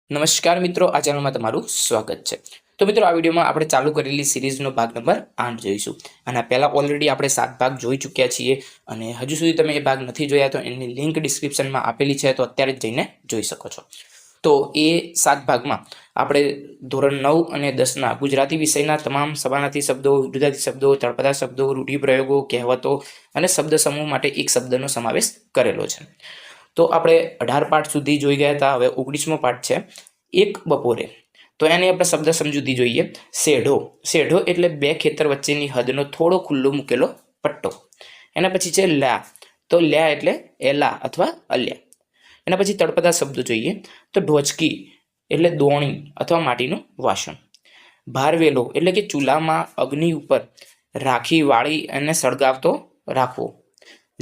નમસ્કાર મિત્રો, આ ચેનલમાં તમારું સ્વાગત છે. તો મિત્રો, આ વિડીયોમાં આપણે ચાલુ કરેલી સિરીઝનો ભાગ નંબર 8 જોઈશું. આના પહેલાં ઓલરેડી આપણે 7 ભાગ જોઈ ચૂક્યા છીએ અને હજુ સુધી તમે એ ભાગ નથી જોયા તો એની લિંક ડિસ્ક્રિપ્શનમાં આપેલી છે, તો અત્યારે જ જઈને જોઈ શકો છો. તો એ 7 ભાગમાં આપણે ધોરણ 9 અને 10ના ગુજરાતી વિષયના તમામ સમાનાર્થી શબ્દો, વિરુદ્ધાર્થી શબ્દો, તળપદા શબ્દો, રૂઢિપ્રયોગો, કહેવતો અને શબ્દ સમૂહ માટે એક શબ્દનો સમાવેશ કરેલો છે. તો આપણે 18 પાઠ સુધી જોઈ ગયા હતા. હવે 19મો પાઠ છે, એક બપોરે. તો એની આપણે શબ્દ સમજૂતી જોઈએ. શેઢો. શેઢો એટલે બે ખેતર વચ્ચેની હદનો થોડો ખુલ્લો મૂકેલો પટ્ટો. એના પછી છે લ્યા. તો લ્યા એટલે એલા અથવા અલ્યા. એના પછી તળપદા શબ્દો જોઈએ. તો ઢોચકી એટલે દોણી અથવા માટીનું વાસણ. ભારવેલો એટલે કે ચૂલામાં અગ્નિ ઉપર રાખી વાળી અને સળગાવતો રાખવો.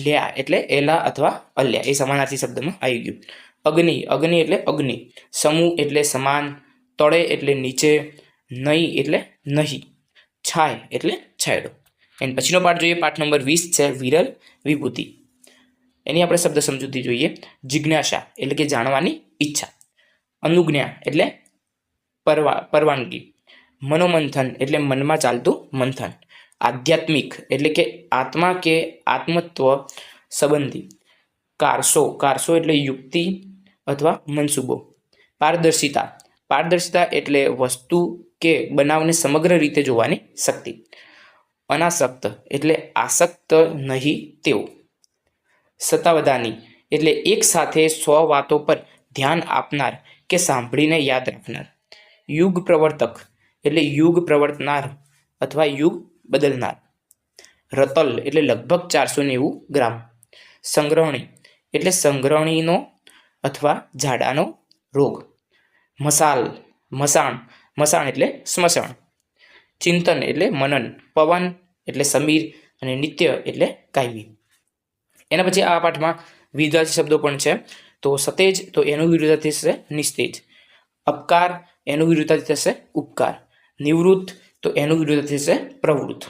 લ્યા એટલે એલા અથવા અલ્યા, એ સમાનાર્થી શબ્દમાં આવી ગયું. અગ્નિ. અગ્નિ એટલે અગ્નિ. સમૂહ એટલે સમાન. તળે એટલે નીચે. નહીં એટલે નહીં. છાય એટલે છાંયડો. એની પછીનો પાઠ જોઈએ. પાઠ નંબર 20 છે વિરલ વિભૂતિ. એની આપણે શબ્દ સમજૂતી જોઈએ. જિજ્ઞાસા એટલે કે જાણવાની ઈચ્છા. અનુજ્ઞા એટલે પરવાનગી. મનોમંથન એટલે મનમાં ચાલતું મંથન. આધ્યાત્મિક એટલે કે આત્મા કે આત્મત્વ સંબંધી. કારસો. કારસો એટલે યુક્તિ અથવા મનસુબો. પારદર્શિતા. પારદર્શિતા એટલે વસ્તુ કે બનાવને સમગ્ર રીતે જોવાની શક્તિ. અનાસક્ત એટલે આસક્ત નહીં તેવું. સતાવધાની એટલે એક સાથે 100 વાતો પર ધ્યાન આપનાર કે સાંભળીને યાદ રાખનાર. યુગ પ્રવર્તક એટલે યુગ પ્રવર્તનાર અથવા યુગ બદલનાર. રતલ એટલે લગભગ 490 ગ્રામ. સંગ્રહણી એટલે સંગ્રહણીનો અથવા ઝાડાનો રોગ. મસાલ. મસાણ. મસાણ એટલે સ્મશાન. ચિંતન એટલે મનન. પવન એટલે સમીર અને નિત્ય એટલે કાયમી. એના પછી આ પાઠમાં વિરુદ્ધાર્થી શબ્દો પણ છે. તો સતેજ, તો એનું વિરુદ્ધાર્થી થશે નિસ્તેજ. અપકાર, એનું વિરુદ્ધાર્થી થશે ઉપકાર. નિવૃત્ત, તો એનું વિરુદ્ધાર્થી થશે પ્રવૃત્ત.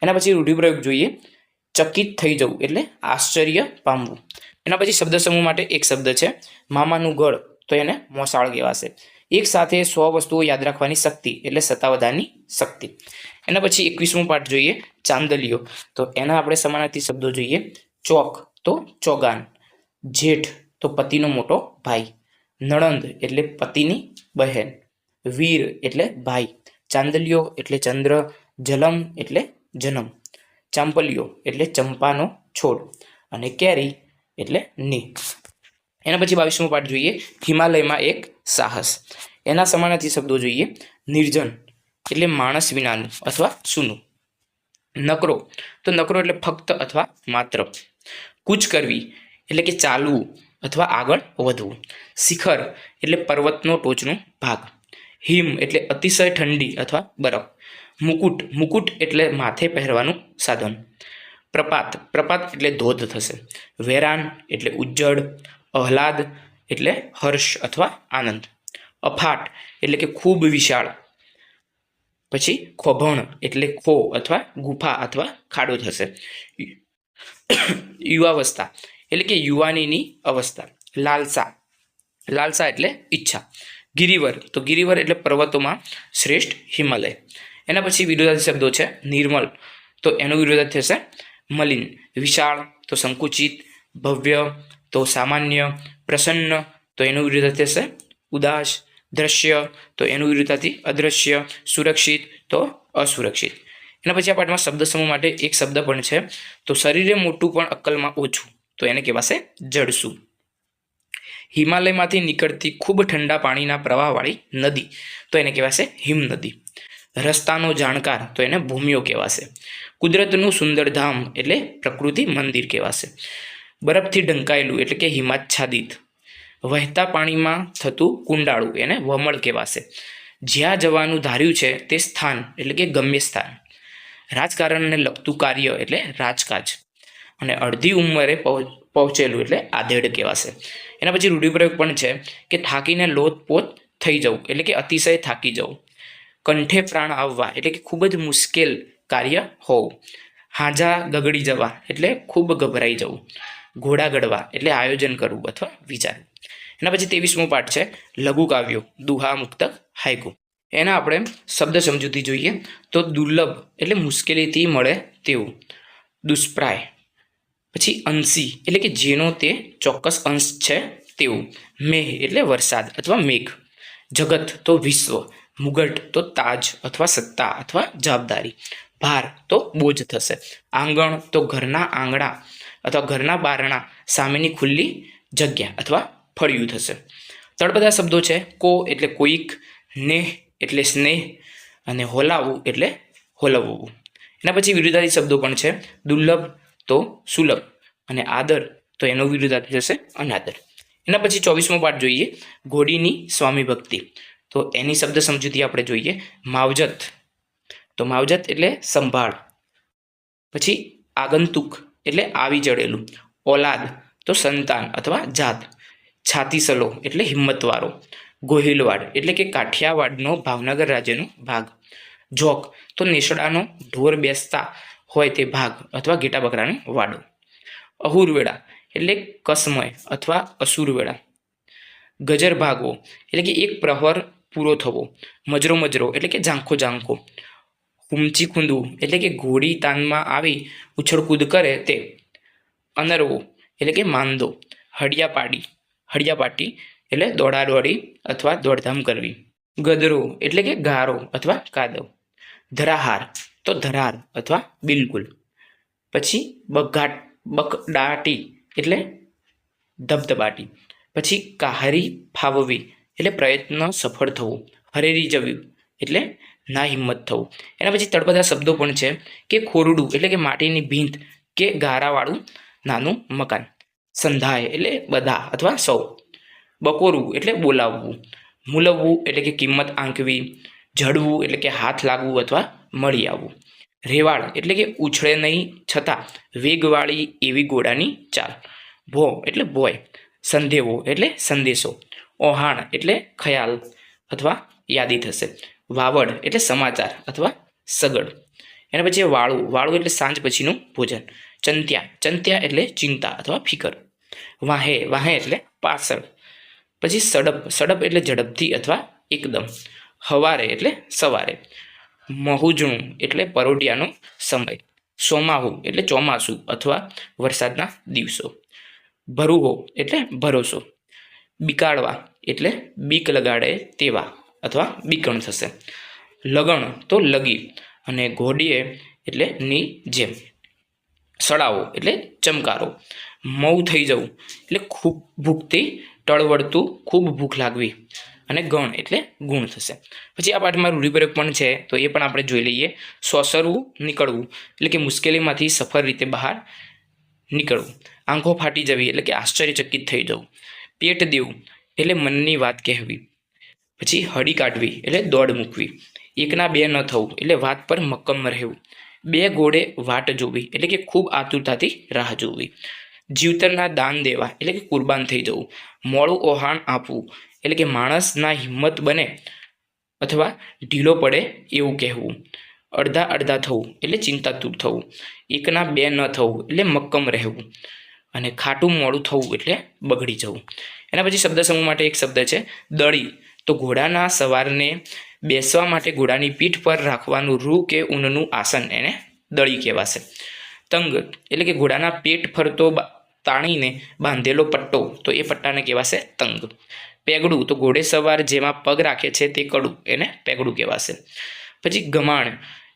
એના પછી રૂઢિપ્રયોગ જોઈએ. ચકિત થઈ જવું એટલે આશ્ચર્ય પામવું. એના પછી શબ્દ સમૂહ માટે એક શબ્દ છે મામાનું ગળ, તો એને મોસાળ કહેવાશે. એક સાથે 100 વસ્તુઓ યાદ રાખવાની શક્તિ એટલે સતાવધાની શક્તિ. એના પછી 21મો પાઠ જોઈએ. ચાંદલિયો. તો એના આપણે સમાનાર્થી શબ્દો જોઈએ. ચોક, તો ચોગાન. જેઠ, તો પતિનો મોટો ભાઈ. નણંદ એટલે પતિની બહેન. વીર એટલે ભાઈ. ચાંદલિયો એટલે ચંદ્ર. જલમ એટલે જન્મ. ચાંપલિયો એટલે ચંપાનો છોડ. અને કેરી એટલે ની. એના પછી 22મો પાઠ જોઈએ. હિમાલયમાં એક સાહસ. એના સમાનાર્થી શબ્દો જોઈએ. નિર્જન એટલે માણસ વિનાનું અથવા સૂનું. નકરો, તો નકરો એટલે ફક્ત અથવા માત્ર. કૂચ કરવી એટલે કે ચાલવું અથવા આગળ વધવું. શિખર એટલે પર્વતનો ટોચનો ભાગ. હિમ એટલે અતિશય ઠંડી અથવા બરફ. મુકુટ. મુકુટ એટલે માથે પહેરવાનું સાધન. પ્રપાત. પ્રપાત એટલે ધોધ થશે. વેરાન એટલે ઉજ્જડ. આહલાદ એટલે હર્ષ અથવા આનંદ. અફાટ એટલે કે ખૂબ વિશાળ. પછી ખોભણ એટલે ખો અથવા ગુફા અથવા ખાડો થશે. યુવાવસ્થા એટલે કે યુવાનીની અવસ્થા. લાલસા. લાલસા એટલે ઈચ્છા. ગિરિવર. તો ગિરિવર એટલે પર્વતોમાં શ્રેષ્ઠ હિમાલય. એના પછી વિરુદ્ધાર્થી શબ્દો છે. નિર્મલ, તો એનો વિરુદ્ધાર્થી થશે મલિન. વિશાળ, તો સંકુચિત. ભવ્ય, તો સામાન્ય. પ્રસન્ન, તો એનું વિરુદ્ધાર્થી થશે ઉદાસ. દ્રશ્ય, તો એનું વિરુદ્ધાર્થી અદ્રશ્ય. સુરક્ષિત, તો અસુરક્ષિત. એના પછી આ પાઠમાં શબ્દ સમૂહ માટે એક શબ્દ પણ છે. તો શરીરે મોટું પણ અક્કલમાં ઓછું, તો એને કહેવાશે જડસું. હિમાલયમાંથી નીકળતી ખૂબ ઠંડા પાણીના પ્રવાહવાળી નદી, તો એને કહેવાશે હિમનદી. રસ્તાનો જાણકાર, તો એને ભૂમિયો કહેવાશે. કુદરતનું સુંદર ધામ એટલે પ્રકૃતિ મંદિર કહેવાશે. બરફથી ઢંકાયેલું એટલે કે હિમાચ્છાદિત. વહેતા પાણીમાં થતું કુંડાળું એને વમળ કહેવાશે. જ્યાં જવાનું ધાર્યું છે તે સ્થાન એટલે કે ગમ્ય સ્થાન. રાજકારણને લગતું કાર્ય એટલે રાજકાજ. અને અડધી ઉંમરે પહોંચેલું એટલે આધેડ કહેવાશે. એના પછી રૂઢિપ્રયોગ પણ છે કે થાકીને લોથપોથ થઈ જવું એટલે કે અતિશય થાકી જવું. કંઠે પ્રાણ આવવા એટલે કે ખૂબ જ મુશ્કેલ કાર્ય હોવું. હાજા ગગડી જવા એટલે ખૂબ ગભરાઈ જવું. ઘોડા ગળવા એટલે આયોજન કરવું અથવા વિચારવું. એના પછી 23મો પાઠ છે લઘુ કાવ્યો, દુહા, મુક્તક, હાઇકુ. એના આપણે શબ્દ સમજૂતી જોઈએ તો દુર્લભ એટલે મુશ્કેલીથી મળે તેવું, દુષ્પ્રાય. પછી અંશી એટલે કે જેનો તે ચોક્કસ અંશ છે તેવું, મેઘ એટલે વરસાદ અથવા મેઘ, જગત તો વિશ્વ, મુગટ તો તાજ અથવા સત્તા અથવા જવાબદારી, ભાર તો બોજ થશે, આંગણ તો ઘરના આંગણા અથવા ઘરના બારણા સામેની ખુલ્લી જગ્યા અથવા ફળિયું થશે. તળપદા શબ્દો છે કો એટલે કોઈક, નેહ એટલે સ્નેહ અને હોલાવવું એટલે હોલવવું. એના પછી વિરુદ્ધાર્થી શબ્દો પણ છે દુર્લભ તો સુલભ અને આદર તો એનો વિરુદ્ધાર્થી થશે અનાદર. એના પછી 24મો પાઠ જોઈએ ઘોડીની સ્વામી ભક્તિ. તો એની શબ્દ સમજૂતી આપણે જોઈએ માવજત, તો માવજત એટલે સંભાળ. પછી આગંતુક એટલે આવી ચડેલું, ઓલાદ તો સંતાન અથવા જાત, છાતીસલો એટલે હિંમતવાળો, ગોહિલવાડ એટલે કે કાઠિયાવાડનો ભાવનગર રાજ્યનો ભાગ, જોક તો નેસડાનો ઢોર બેસતા હોય તે ભાગ અથવા ઘેટા બકરાનો વાડો, અહુરવેળા એટલે કસમય અથવા અસુરવેળા, ગજર ભાગવો એટલે કે એક પ્રહર પૂરો થવો, મજરો મજરો એટલે કે ઝાંખો ઝાંખો, હુમચી ખૂંદવું એટલે કે ઘોડી તાનમાં આવી ઉછળકૂદ કરે તે, અનરવો એટલે કે માંદો, હળિયાપાટી એટલે દોડાદોડી અથવા દોડધામ કરવી, ગદરો એટલે કે ગારો અથવા કાદવ, ધરાહાર તો ધરાર અથવા બિલકુલ. પછી બકડાટી એટલે ધબધબાટી. પછી કાહરી ફાવવી એટલે પ્રયત્ન સફળ થવું, હરેરી જવું એટલે ના હિંમત થવું. એના પછી તળપદા શબ્દો પણ છે કે ખોરડું એટલે કે માટીની ભીંત કે ગારાવાળું નાનું મકાન, સંધાય એટલે બધા અથવા સૌ, બકોરવું એટલે બોલાવવું, મૂલવવું એટલે કે કિંમત આંકવી, જડવું એટલે કે હાથ લાગવું અથવા મળી આવવું, રેવાળ એટલે કે ઉછળે નહીં છતાં વેગવાળી એવી ઘોડાની ચાલ, ભો એટલે ભોય, સંધેવો એટલે સંદેશો, ઓહાણ એટલે ખ્યાલ અથવા યાદી થશે, વાવડ એટલે સમાચાર અથવા સગડ. એના પછી વાળું એટલે સાંજ પછીનું ભોજન, ચંત્યા એટલે ચિંતા અથવા ફિકર, વાહે એટલે પાછળ. પછી સડપ એટલે ઝડપથી અથવા એકદમ, હવારે એટલે સવારે, મહુજણું એટલે પરોઢિયાનો સમય, સોમાહુ એટલે ચોમાસું અથવા વરસાદના દિવસો, ભરુહો એટલે ભરોસો, બીકાળવા એટલે બીક લગાડે તેવા અથવા બીકણ થશે, લગણ તો લગી અને ઘોડીએ એટલે ની જેમ, સડાવો એટલે ચમકારો, મઉ થઈ જવું એટલે ખૂબ ભૂખથી ટળવળતું ખૂબ ભૂખ લાગવી અને ગણ એટલે ગુણ થશે. પછી આ પાઠમાં રૂઢિપ્રયોગ પણ છે તો એ પણ આપણે જોઈ લઈએ. સોસરવું નીકળવું એટલે કે મુશ્કેલીમાંથી સફળ રીતે બહાર નીકળવું, આંખો ફાટી જવી એટલે કે આશ્ચર્યચકિત થઈ જવું, પેટ દેવું એટલે મનની વાત કહેવી, પછી હળી કાઢવી એટલે દોડ મૂકવી, એકના બે ન થવું એટલે વાત પર મક્કમ રહેવું, બે ઘોડે વાટ જોવી એટલે કે ખૂબ આતુરતાથી રાહ જોવી, જીવતરના દાન દેવા એટલે કે કુરબાન થઈ જવું, મોડું ઓહાણ આપવું એટલે કે માણસના હિંમત બને અથવા ઢીલો પડે એવું કહેવું, અડધા થવું એટલે ચિંતાતુર થવું, એકના બે ન થવું એટલે મક્કમ રહેવું અને ખાટું મોડું થવું એટલે બગડી જવું. એના પછી શબ્દ સમૂહ માટે એક શબ્દ છે દળી, તો ઘોડાના સવારને બેસવા માટે ઘોડાની પીઠ પર રાખવાનું રૂ કે ઊનનું આસન એને દળી કહેવાશે. તંગ એટલે કે ઘોડાના પેટ ફરતો તાણીને બાંધેલો પટ્ટો, તો એ પટ્ટાને કહેવાશે તંગ. પેગડું તો ઘોડે સવાર જેમાં પગ રાખે છે તે કડું, એને પેગડું કહેવાશે. પછી ગમાણ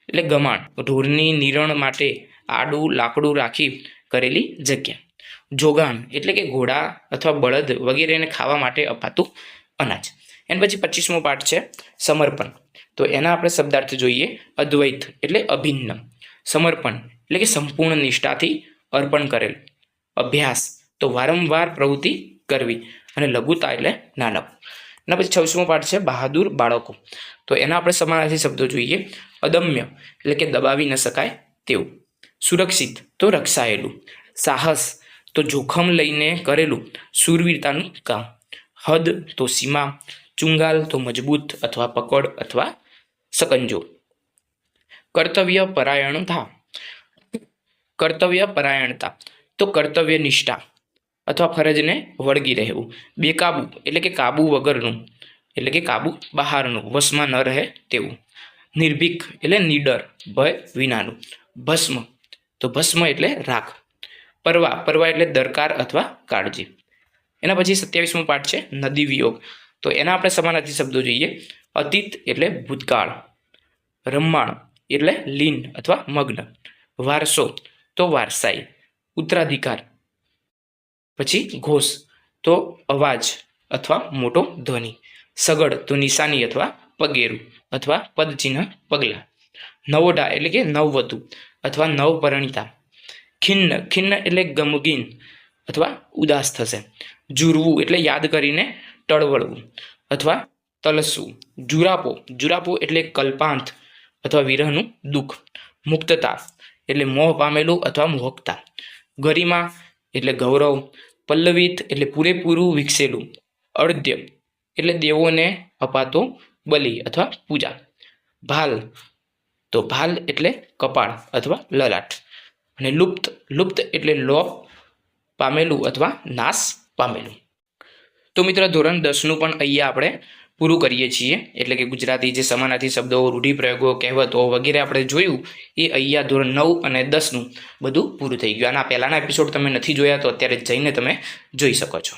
એટલે ગમાણ, ઢોરની નિરણ માટે આડું લાકડું રાખી કરેલી જગ્યા. જોગાણ એટલે કે ઘોડા અથવા બળદ વગેરેને ખાવા માટે અપાતું અનાજ. એના પછી 25મો પાઠ છે સમર્પણ, તો એના આપણે શબ્દાર્થ જોઈએ અદ્વૈત એટલે અભિન્ન, સમર્પણ એટલે કે સંપૂર્ણ નિષ્ઠાથી અર્પણ કરેલ, અભ્યાસ તો વારંવાર પ્રવૃત્તિ કરવી અને લઘુતા એટલે નાનપ. એના પછી 26મો પાઠ છે બહાદુર બાળકો, તો એના આપણે સમાનાર્થી શબ્દો જોઈએ અદમ્ય એટલે કે દબાવી ન શકાય તેવું, સુરક્ષિત તો રક્ષાયેલું, સાહસ તો જોખમ લઈને કરેલું શૂરવીરતાનું કામ, હદ તો સીમા, ચુંગાલ તો મજબૂત અથવા પકડ અથવા સકંજો, કર્તવ્ય પરાયણતા તો કર્તવ્ય નિષ્ઠા, અથવા ફરજને વળગી રહેવું. બેકાબુ એટલે કે કાબુ વગરનું, એટલે કે કાબુ બહારનું, વશમાં ન રહે તેવું. નિર્ભીક એટલે નીડર, ભય વિનાનું. ભસ્મ તો ભસ્મ એટલે રાખ. પરવા, પરવા એટલે દરકાર અથવા કાળજી. એના પછી 27મો પાઠ છે નદી વિયોગ. તો એના આપણે સમાનાર્થી શબ્દો જોઈએ. અતીત એટલે ભૂતકાળ. રમ્માણ એટલે લીન અથવા મગ્ન. વારસો તો વારસાઈ. ઉત્તરાધિકાર. પછી ઘોષ તો અવાજ અથવા મોટો ધ્વનિ. સગડ તો નિશાની અથવા પગેરું અથવા પદચિહ્ન પગલા. નવોઢા એટલે કે નવવધુ અથવા નવપરિણીતા. ખિન્ન, ખિન્ન એટલે ગમગીન અથવા ઉદાસ થશે. જુરવું એટલે યાદ કરીને ટળવળવું અથવા તલસવું. જુરાપો, જુરાપો એટલે કલ્પાંત અથવા વિરહનું દુઃખ. મુક્તતા એટલે મોહ પામેલું અથવા મોહકતા. ગરિમા એટલે ગૌરવ. પલ્લવિત એટલે પૂરેપૂરું વિકસેલું. અર્ધ્ય એટલે દેવોને અપાતો બલિ અથવા પૂજા. ભાલ તો ભાલ એટલે કપાળ અથવા લલાટ. અને લુપ્ત, લુપ્ત એટલે લોપ પામેલું અથવા નાશ પામેલું. તો મિત્રો ધોરણ 10નું પણ અહીંયા આપણે પૂરું કરીએ છીએ. એટલે કે ગુજરાતી જે સમાનાર્થી શબ્દો, રૂઢિપ્રયોગો, કહેવતો વગેરે આપણે જોયું એ અહીંયા ધોરણ 9 અને 10નું બધું પૂરું થઈ ગયું. આના પહેલાંના એપિસોડ તમે નથી જોયા તો અત્યારે જઈને તમે જોઈ શકો છો.